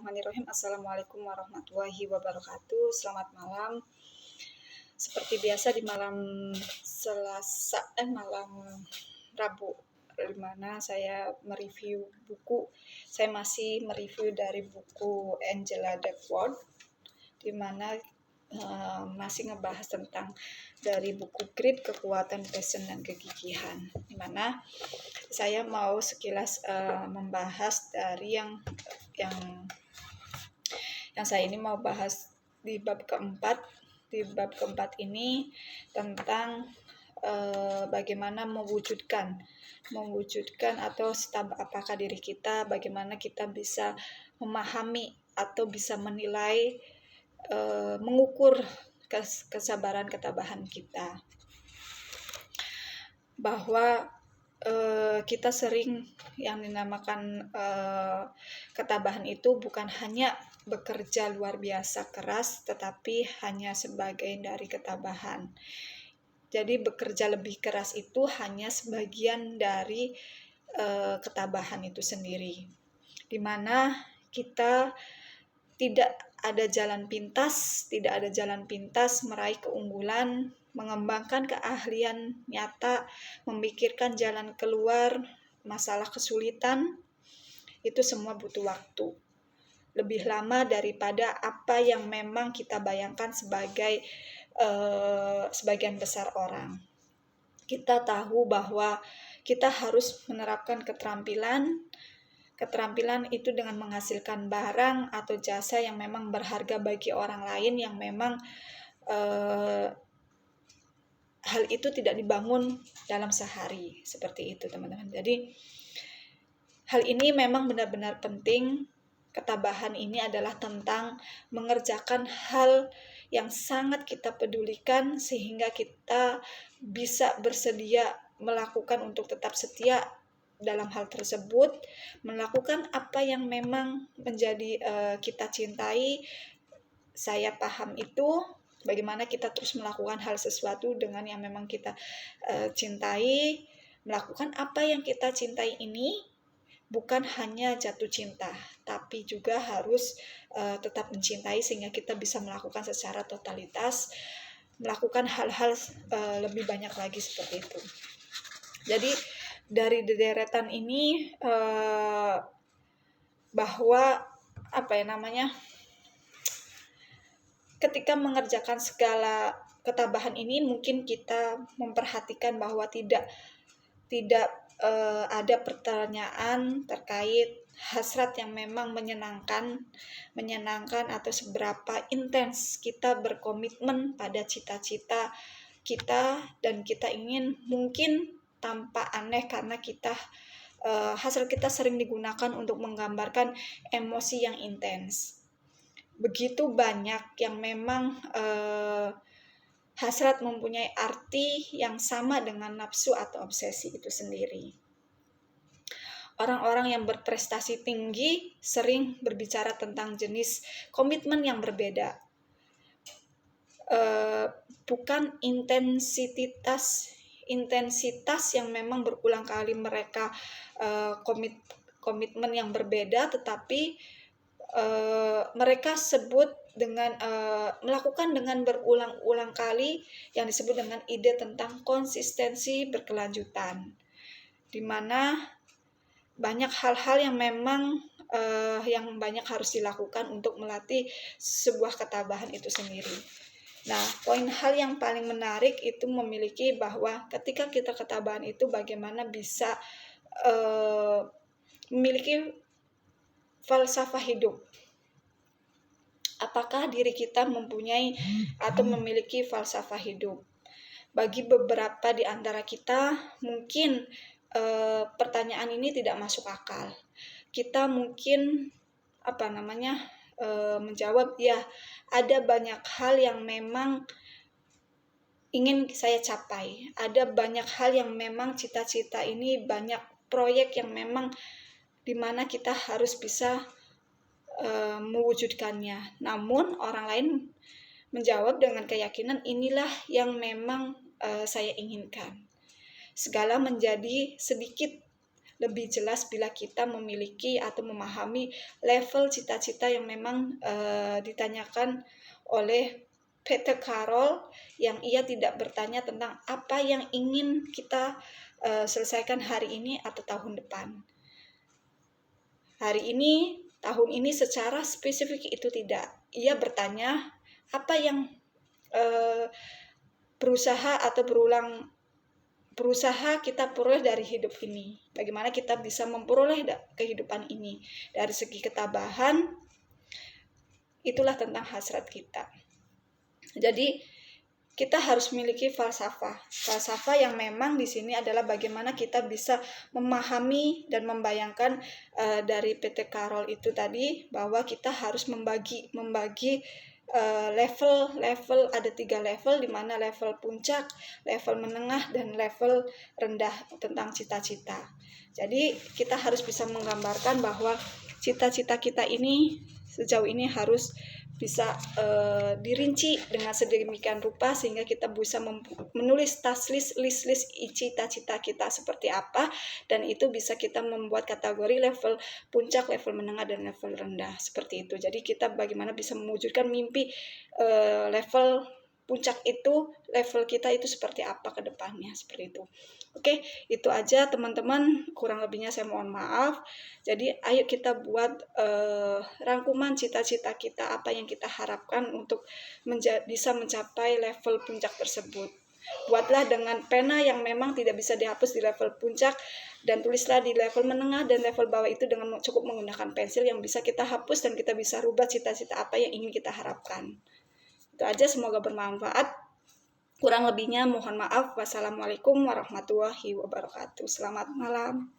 Bismillahirrahmanirrahim. Assalamualaikum warahmatullahi wabarakatuh. Selamat malam. Seperti biasa di malam malam Rabu, di mana saya mereview buku. Saya masih mereview dari buku Angela Duckworth, di mana masih ngebahas tentang dari buku Grit, Kekuatan, Passion, dan Kegigihan, di mana saya mau sekilas membahas dari yang saya ini mau bahas di bab keempat. Di bab keempat ini tentang bagaimana mewujudkan atau apakah diri kita, bagaimana kita bisa memahami atau bisa menilai, mengukur kesabaran ketabahan kita, bahwa kita sering yang dinamakan ketabahan itu bukan hanya bekerja luar biasa keras, tetapi hanya sebagai dari ketabahan. Jadi bekerja lebih keras itu hanya sebagian dari ketabahan itu sendiri, di mana kita tidak ada jalan pintas meraih keunggulan, mengembangkan keahlian nyata, memikirkan jalan keluar masalah kesulitan. Itu semua butuh waktu lebih lama daripada apa yang memang kita bayangkan sebagai sebagian besar orang. Kita tahu bahwa kita harus menerapkan keterampilan itu dengan menghasilkan barang atau jasa yang memang berharga bagi orang lain, yang memang hal itu tidak dibangun dalam sehari, seperti itu teman-teman. Jadi hal ini memang benar-benar penting. Ketabahan ini adalah tentang mengerjakan hal yang sangat kita pedulikan sehingga kita bisa bersedia melakukan untuk tetap setia dalam hal tersebut, melakukan apa yang memang menjadi kita cintai. Saya paham itu, bagaimana kita terus melakukan hal sesuatu dengan yang memang kita cintai. Melakukan apa yang kita cintai ini bukan hanya jatuh cinta, tapi juga harus tetap mencintai sehingga kita bisa melakukan secara totalitas, melakukan hal-hal lebih banyak lagi seperti itu. Jadi dari deretan ini bahwa ketika mengerjakan segala ketabahan ini, mungkin kita memperhatikan bahwa tidak ada pertanyaan terkait hasrat yang memang menyenangkan atau seberapa intens kita berkomitmen pada cita-cita kita, dan kita ingin, mungkin tampak aneh karena kita hasrat kita sering digunakan untuk menggambarkan emosi yang intens. Begitu banyak yang memang hasrat mempunyai arti yang sama dengan nafsu atau obsesi itu sendiri. Orang-orang yang berprestasi tinggi sering berbicara tentang jenis komitmen yang berbeda. Bukan intensitas yang memang berulang kali mereka komitmen yang berbeda, tetapi mereka sebut dengan melakukan dengan berulang-ulang kali yang disebut dengan ide tentang konsistensi berkelanjutan, di mana banyak hal-hal yang memang yang banyak harus dilakukan untuk melatih sebuah ketabahan itu sendiri. Nah, poin hal yang paling menarik itu memiliki bahwa ketika kita ketabahan itu bagaimana bisa memiliki falsafah hidup. Apakah diri kita mempunyai atau memiliki falsafah hidup? Bagi beberapa di antara kita mungkin pertanyaan ini tidak masuk akal. Kita mungkin menjawab, ya, ada banyak hal yang memang ingin saya capai. Ada banyak hal yang memang cita-cita ini, banyak proyek yang memang dimana kita harus bisa mewujudkannya. Namun orang lain menjawab dengan keyakinan, inilah yang memang saya inginkan. Segala menjadi sedikit lebih jelas bila kita memiliki atau memahami level cita-cita yang memang ditanyakan oleh Peter Carroll, yang ia tidak bertanya tentang apa yang ingin kita selesaikan hari ini atau tahun depan. Hari ini, tahun ini secara spesifik itu tidak. Ia bertanya apa yang berusaha kita peroleh dari hidup ini. Bagaimana kita bisa memperoleh kehidupan ini. Dari segi ketabahan, itulah tentang hasrat kita. Jadi kita harus memiliki falsafah. Falsafah yang memang di sini adalah bagaimana kita bisa memahami dan membayangkan dari PT Carroll itu tadi, bahwa kita harus membagi level, ada 3 level, di mana level puncak, level menengah, dan level rendah tentang cita-cita. Jadi kita harus bisa menggambarkan bahwa cita-cita kita ini sejauh ini harus bisa dirinci dengan sedemikian rupa sehingga kita bisa menulis list cita-cita kita seperti apa, dan itu bisa kita membuat kategori level puncak, level menengah, dan level rendah seperti itu. Jadi kita bagaimana bisa mewujudkan mimpi level puncak itu, level kita itu seperti apa ke depannya, seperti itu. Oke, itu aja teman-teman, kurang lebihnya saya mohon maaf. Jadi ayo kita buat rangkuman cita-cita kita, apa yang kita harapkan untuk bisa mencapai level puncak tersebut. Buatlah dengan pena yang memang tidak bisa dihapus di level puncak, dan tulislah di level menengah dan level bawah itu dengan cukup menggunakan pensil yang bisa kita hapus, dan kita bisa rubah cita-cita apa yang ingin kita harapkan. Itu aja, semoga bermanfaat. Kurang lebihnya mohon maaf. Wassalamualaikum warahmatullahi wabarakatuh. Selamat malam.